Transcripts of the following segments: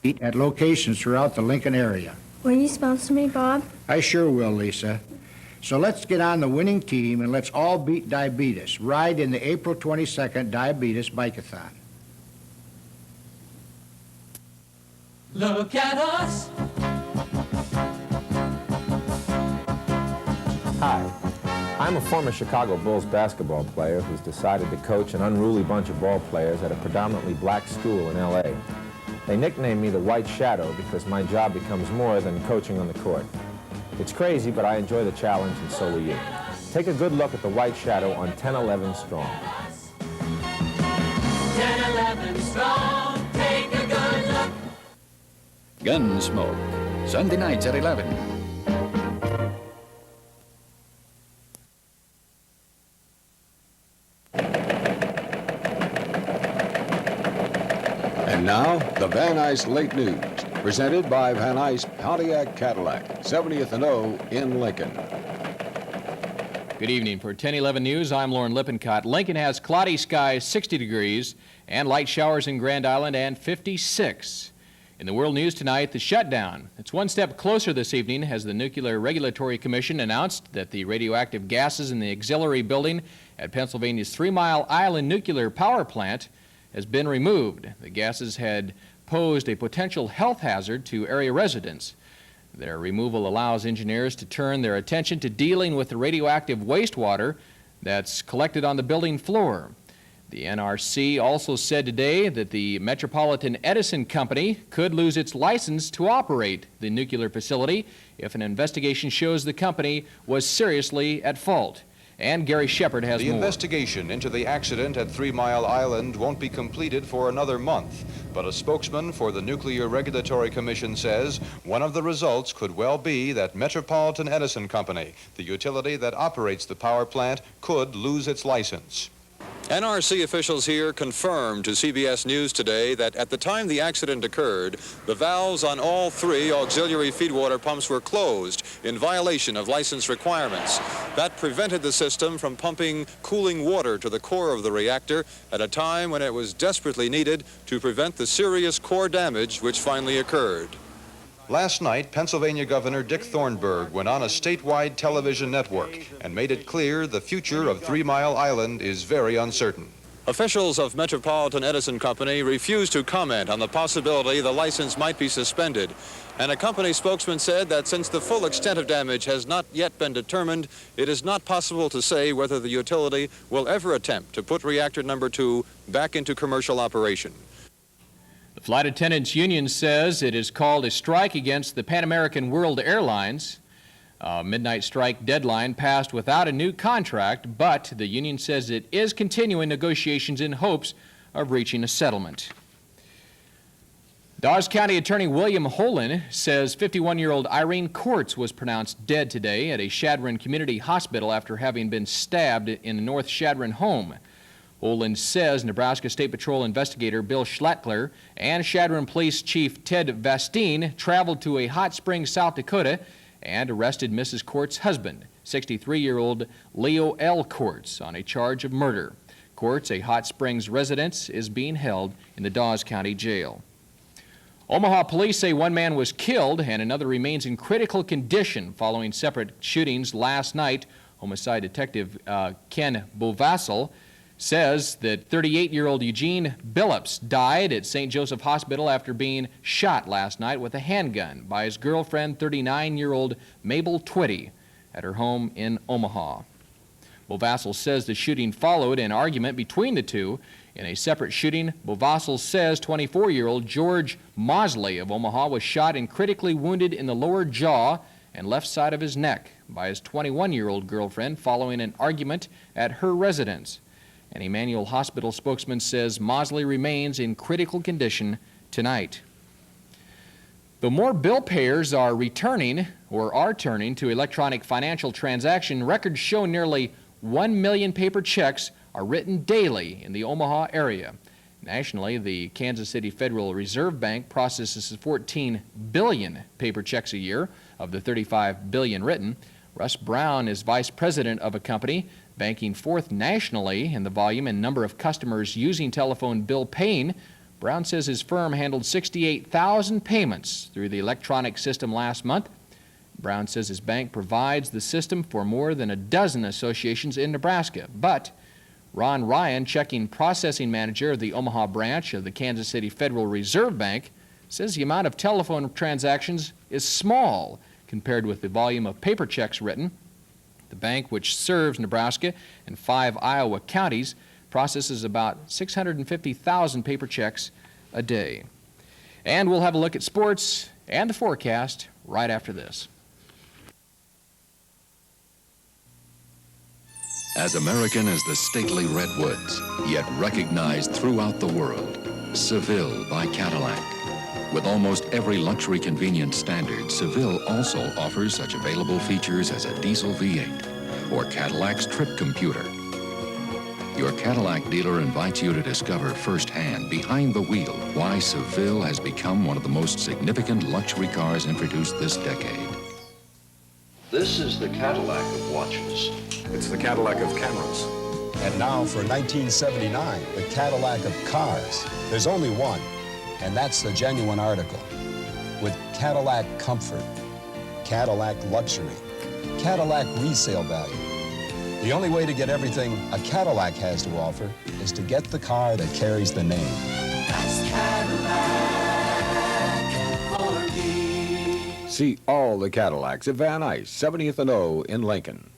at locations throughout the Lincoln area. Will you sponsor me, Bob? I sure will, Lisa. So let's get on the winning team and let's all beat diabetes. Ride in the April 22nd Diabetes Bike-a-thon. Look at us. Hi, I'm a former Chicago Bulls basketball player who's decided to coach an unruly bunch of ball players at a predominantly black school in L.A. They nicknamed me the White Shadow because my job becomes more than coaching on the court. It's crazy, but I enjoy the challenge, and so will you. Take a good look at the White Shadow on 10-11 Strong. 10-11 Strong, take a good look. Gunsmoke, Sunday nights at 11. And now, the Van Nuys Late News, presented by Van Nuys Pontiac Cadillac, 70th and O in Lincoln. Good evening. For 10-11 News, I'm Loren Lippincott. Lincoln has cloudy skies, 60 degrees, and light showers in Grand Island, and 56. In the world news tonight, the shutdown. It's one step closer this evening as the Nuclear Regulatory Commission announced that the radioactive gases in the auxiliary building at Pennsylvania's 3 Mile Island nuclear power plant has been removed. The gases had posed a potential health hazard to area residents. Their removal allows engineers to turn their attention to dealing with the radioactive wastewater that's collected on the building floor. The NRC also said today that the Metropolitan Edison Company could lose its license to operate the nuclear facility if an investigation shows the company was seriously at fault. And Gary Shepard has more. The investigation into the accident at 3 Mile Island won't be completed for another month, but a spokesman for the Nuclear Regulatory Commission says one of the results could well be that Metropolitan Edison Company, the utility that operates the power plant, could lose its license. NRC officials here confirmed to CBS News today that at the time the accident occurred, the valves on all 3 auxiliary feedwater pumps were closed in violation of license requirements. That prevented the system from pumping cooling water to the core of the reactor at a time when it was desperately needed to prevent the serious core damage which finally occurred. Last night, Pennsylvania Governor Dick Thornburgh went on a statewide television network and made it clear the future of 3 Mile Island is very uncertain. Officials of Metropolitan Edison Company refused to comment on the possibility the license might be suspended, and a company spokesman said that since the full extent of damage has not yet been determined, it is not possible to say whether the utility will ever attempt to put reactor number 2 back into commercial operation. The Flight Attendants Union says it is called a strike against the Pan American World Airlines. A midnight strike deadline passed without a new contract, but the union says it is continuing negotiations in hopes of reaching a settlement. Dawes County Attorney William Holen says 51-year-old Irene Courts was pronounced dead today at a Chadron Community Hospital after having been stabbed in a North Chadron home. Holen says Nebraska State Patrol investigator Bill Schlattler and Chadron Police Chief Ted Vastine traveled to a hot spring, South Dakota, and arrested Mrs. Courts' husband, 63-year-old Leo L. Courts, on a charge of murder. Courts, a Hot Springs resident, is being held in the Dawes County Jail. Omaha police say one man was killed and another remains in critical condition following separate shootings last night. Homicide detective Ken Bovassel says that 38-year-old Eugene Billups died at St. Joseph Hospital after being shot last night with a handgun by his girlfriend, 39-year-old Mabel Twitty, at her home in Omaha. Bovassel says the shooting followed an argument between the two. In a separate shooting, Bovassel says 24-year-old George Mosley of Omaha was shot and critically wounded in the lower jaw and left side of his neck by his 21-year-old girlfriend following an argument at her residence. An Emmanuel Hospital spokesman says Mosley remains in critical condition tonight. Though more bill payers are turning to electronic financial transaction, records show nearly 1 million paper checks are written daily in the Omaha area. Nationally, the Kansas City Federal Reserve Bank processes 14 billion paper checks a year of the 35 billion written. Russ Brown is vice president of a company banking fourth nationally in the volume and number of customers using telephone bill paying. Brown says his firm handled 68,000 payments through the electronic system last month. Brown says his bank provides the system for more than a dozen associations in Nebraska. But Ron Ryan, checking processing manager of the Omaha branch of the Kansas City Federal Reserve Bank, says the amount of telephone transactions is small compared with the volume of paper checks written. The bank, which serves Nebraska and 5 Iowa counties, processes about 650,000 paper checks a day. And we'll have a look at sports and the forecast right after this. As American as the stately redwoods, yet recognized throughout the world, Seville by Cadillac. With almost every luxury convenience standard, Seville also offers such available features as a diesel V8 or Cadillac's trip computer. Your Cadillac dealer invites you to discover firsthand, behind the wheel, why Seville has become one of the most significant luxury cars introduced this decade. This is the Cadillac of watches. It's the Cadillac of cameras. And now for 1979, the Cadillac of cars. There's only one, and that's the genuine article. With Cadillac comfort, Cadillac luxury, Cadillac resale value. The only way to get everything a Cadillac has to offer is to get the car that carries the name. That's Cadillac for me. See all the Cadillacs at Van Nuys, 70th and O in Lincoln.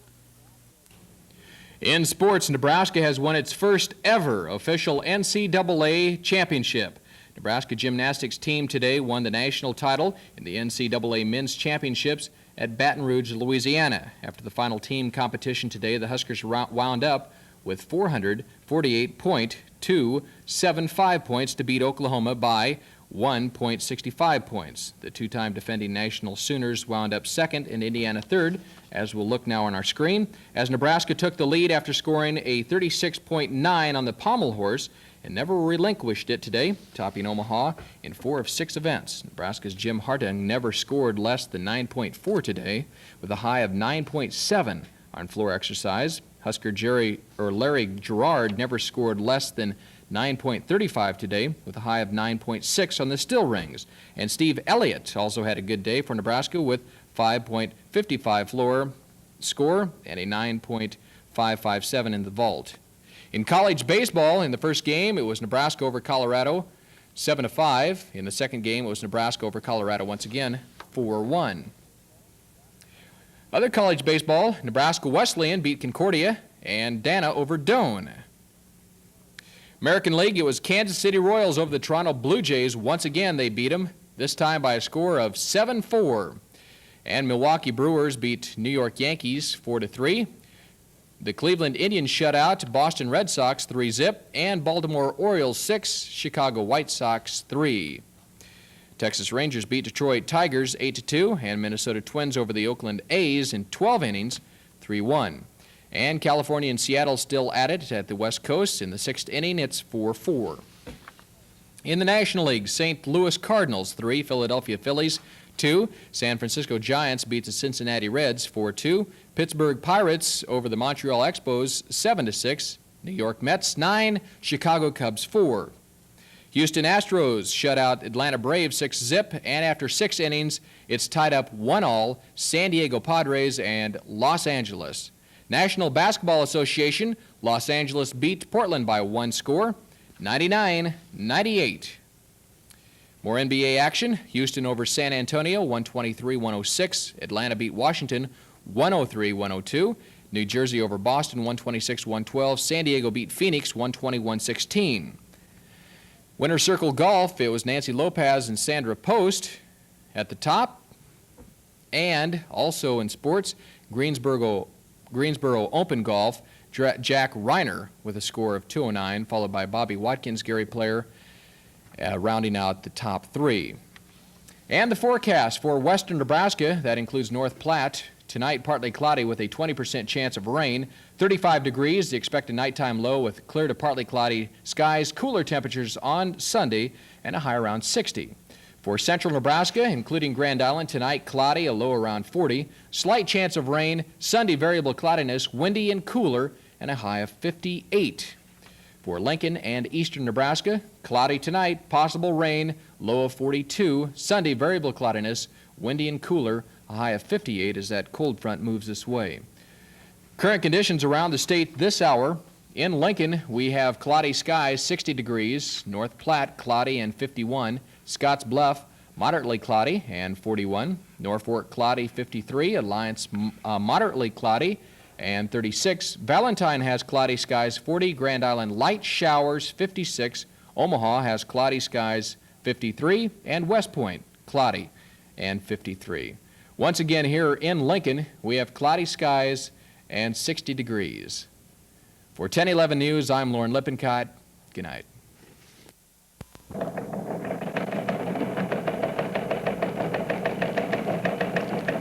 In sports, Nebraska has won its first ever official NCAA championship. Nebraska gymnastics team today won the national title in the NCAA men's championships at Baton Rouge, Louisiana. After the final team competition today, the Huskers wound up with 448.275 points to beat Oklahoma by 1.65 points. The two-time defending national Sooners wound up second and Indiana third, as we'll look now on our screen, as Nebraska took the lead after scoring a 36.9 on the pommel horse and never relinquished it today, topping Omaha in 4 of 6 events. Nebraska's Jim Hartung never scored less than 9.4 today, with a high of 9.7 on floor exercise. Husker Larry Gerard never scored less than 9.35 today, with a high of 9.6 on the still rings. And Steve Elliott also had a good day for Nebraska with 5.55 floor score and a 9.557 in the vault. In college baseball, in the first game, it was Nebraska over Colorado, 7-5. In the second game, it was Nebraska over Colorado once again, 4-1. Other college baseball, Nebraska Wesleyan beat Concordia and Dana over Doane. American League, it was Kansas City Royals over the Toronto Blue Jays. Once again, they beat them, this time by a score of 7-4. And Milwaukee Brewers beat New York Yankees 4-3. The Cleveland Indians shut out Boston Red Sox 3-0, and Baltimore Orioles 6, Chicago White Sox 3. Texas Rangers beat Detroit Tigers 8-2, and Minnesota Twins over the Oakland A's in 12 innings, 3-1. And California and Seattle still at it at the West Coast. In the 6th inning, it's 4-4. In the National League, St. Louis Cardinals 3, Philadelphia Phillies 2. San Francisco Giants beat the Cincinnati Reds 4-2. Pittsburgh Pirates over the Montreal Expos 7-6. New York Mets 9. Chicago Cubs 4. Houston Astros shut out Atlanta Braves 6-0, and after 6 innings, it's tied up 1-1. San Diego Padres and Los Angeles. National Basketball Association, Los Angeles beat Portland by 1 score, 99-98. More NBA action. Houston over San Antonio, 123-106. Atlanta beat Washington, 103-102. New Jersey over Boston, 126-112. San Diego beat Phoenix, 120-116. Winner's Circle Golf, it was Nancy Lopez and Sandra Post at the top. And also in sports, Greensboro Open Golf, Jack Reiner with a score of 209, followed by Bobby Watkins, Gary Player, rounding out the top 3. And the forecast for western Nebraska, that includes North Platte. Tonight, partly cloudy with a 20% chance of rain. 35 degrees, the expected nighttime low with clear to partly cloudy skies. Cooler temperatures on Sunday and a high around 60. For central Nebraska, including Grand Island, tonight cloudy, a low around 40. Slight chance of rain. Sunday, variable cloudiness, windy and cooler, and a high of 58. For Lincoln and eastern Nebraska, cloudy tonight, possible rain, low of 42. Sunday, variable cloudiness, windy and cooler, a high of 58 as that cold front moves this way. Current conditions around the state this hour. In Lincoln, we have cloudy skies, 60 degrees. North Platte, cloudy and 51. Scotts Bluff, moderately cloudy and 41. Norfolk, cloudy, 53. Alliance, moderately cloudy and 36. Valentine has cloudy skies, 40. Grand Island, light showers, 56. Omaha has cloudy skies, 53. And West Point, cloudy and 53. Once again, here in Lincoln, we have cloudy skies and 60 degrees. For 1011 News, I'm Loren Lippincott. Good night.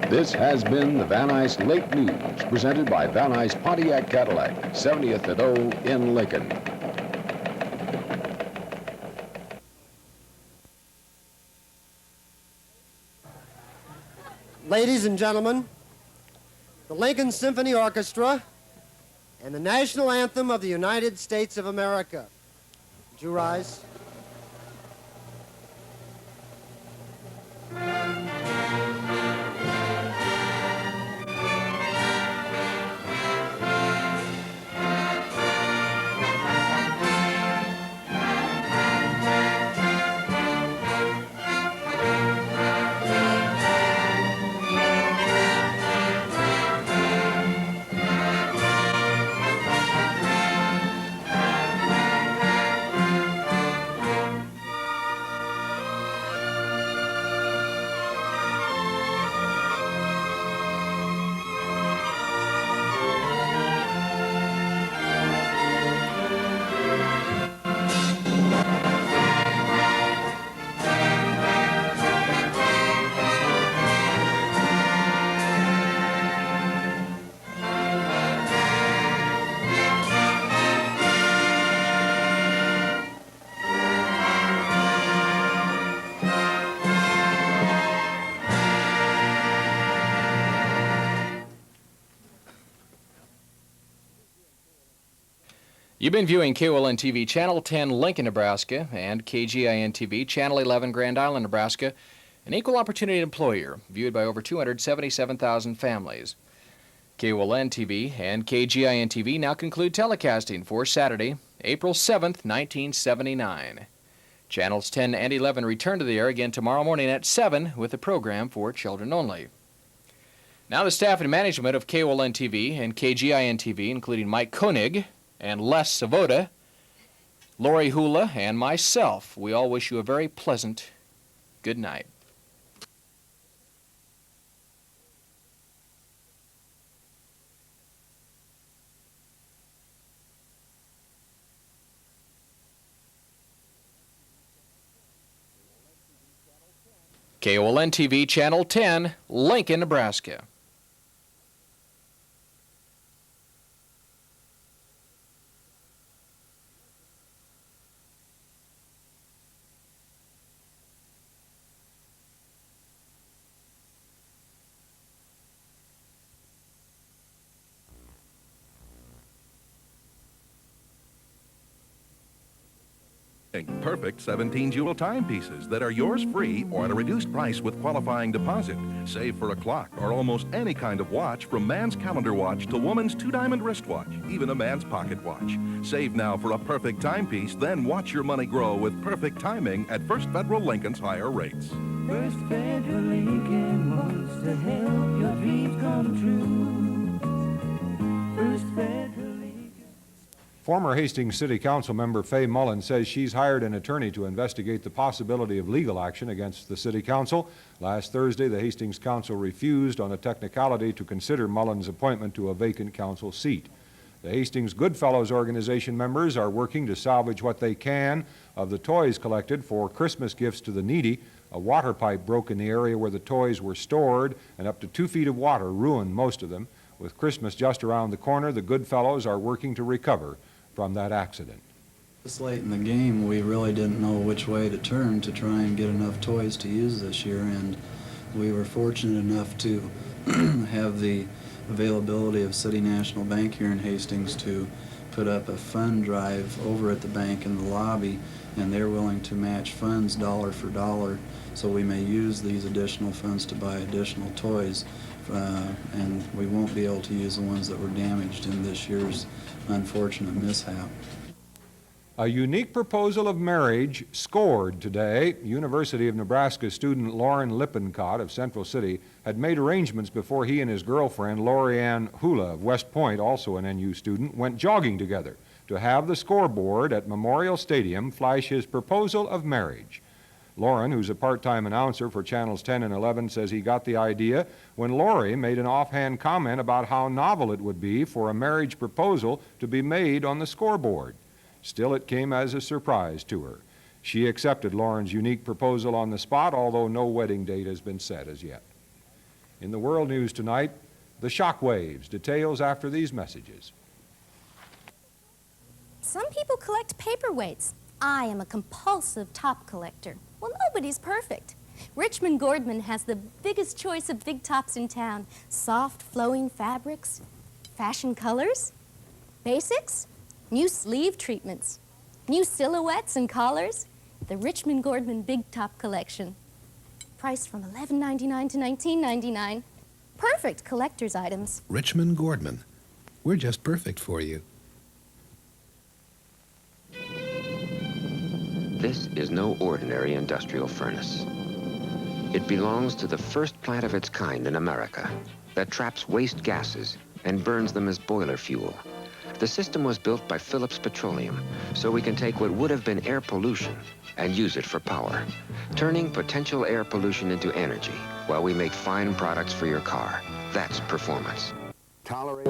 This has been the Van Nuys Late News, presented by Van Nuys Pontiac Cadillac, 70th and O in Lincoln. Ladies and gentlemen, the Lincoln Symphony Orchestra and the national anthem of the United States of America. Would you rise? You've been viewing KOLN-TV Channel 10 Lincoln, Nebraska, and KGIN-TV Channel 11 Grand Island, Nebraska, an equal opportunity employer viewed by over 277,000 families. KOLN-TV and KGIN-TV now conclude telecasting for Saturday, April 7th, 1979. Channels 10 and 11 return to the air again tomorrow morning at 7 with a program for children only. Now the staff and management of KOLN-TV and KGIN-TV, including Mike Koenig and Les Savoda, Lori Hula, and myself, we all wish you a very pleasant good night. KOLN-TV Channel 10, Lincoln, Nebraska. Perfect 17-jewel timepieces that are yours free or at a reduced price with qualifying deposit. Save for a clock or almost any kind of watch, from man's calendar watch to woman's 2-diamond wristwatch, even a man's pocket watch. Save now for a perfect timepiece, then watch your money grow with perfect timing at First Federal Lincoln's higher rates. First Federal Lincoln wants to help your dreams come true. First Federal Lincoln. Former Hastings City Council member Faye Mullen says she's hired an attorney to investigate the possibility of legal action against the City Council. Last Thursday, the Hastings Council refused on a technicality to consider Mullen's appointment to a vacant council seat. The Hastings Goodfellows organization members are working to salvage what they can of the toys collected for Christmas gifts to the needy. A water pipe broke in the area where the toys were stored, and up to 2 feet of water ruined most of them. With Christmas just around the corner, the Goodfellows are working to recover from that accident. This late in the game, we really didn't know which way to turn to try and get enough toys to use this year, and we were fortunate enough to have the availability of City National Bank here in Hastings to put up a fund drive over at the bank in the lobby, and they're willing to match funds dollar for dollar, so we may use these additional funds to buy additional toys, and we won't be able to use the ones that were damaged in this year's unfortunate mishap. A unique proposal of marriage scored today. University of Nebraska student Loren Lippincott of Central City had made arrangements before he and his girlfriend Loren Hula of West Point, also an NU student, went jogging together to have the scoreboard at Memorial Stadium flash his proposal of marriage. Loren, who's a part-time announcer for Channels 10 and 11, says he got the idea when Lori made an offhand comment about how novel it would be for a marriage proposal to be made on the scoreboard. Still, it came as a surprise to her. She accepted Loren's unique proposal on the spot, although no wedding date has been set as yet. In the world news tonight, the shock waves. Details after these messages. Some people collect paperweights. I am a compulsive top collector. Well, nobody's perfect. Richmond Gordman has the biggest choice of big tops in town. Soft, flowing fabrics, fashion colors, basics, new sleeve treatments, new silhouettes and collars. The Richmond Gordman Big Top Collection. Priced from $11.99 to $19.99. Perfect collector's items. Richmond Gordman. We're just perfect for you. This is no ordinary industrial furnace. It belongs to the first plant of its kind in America that traps waste gases and burns them as boiler fuel. The system was built by Phillips Petroleum, so we can take what would have been air pollution and use it for power, turning potential air pollution into energy while we make fine products for your car. That's performance. Tolerate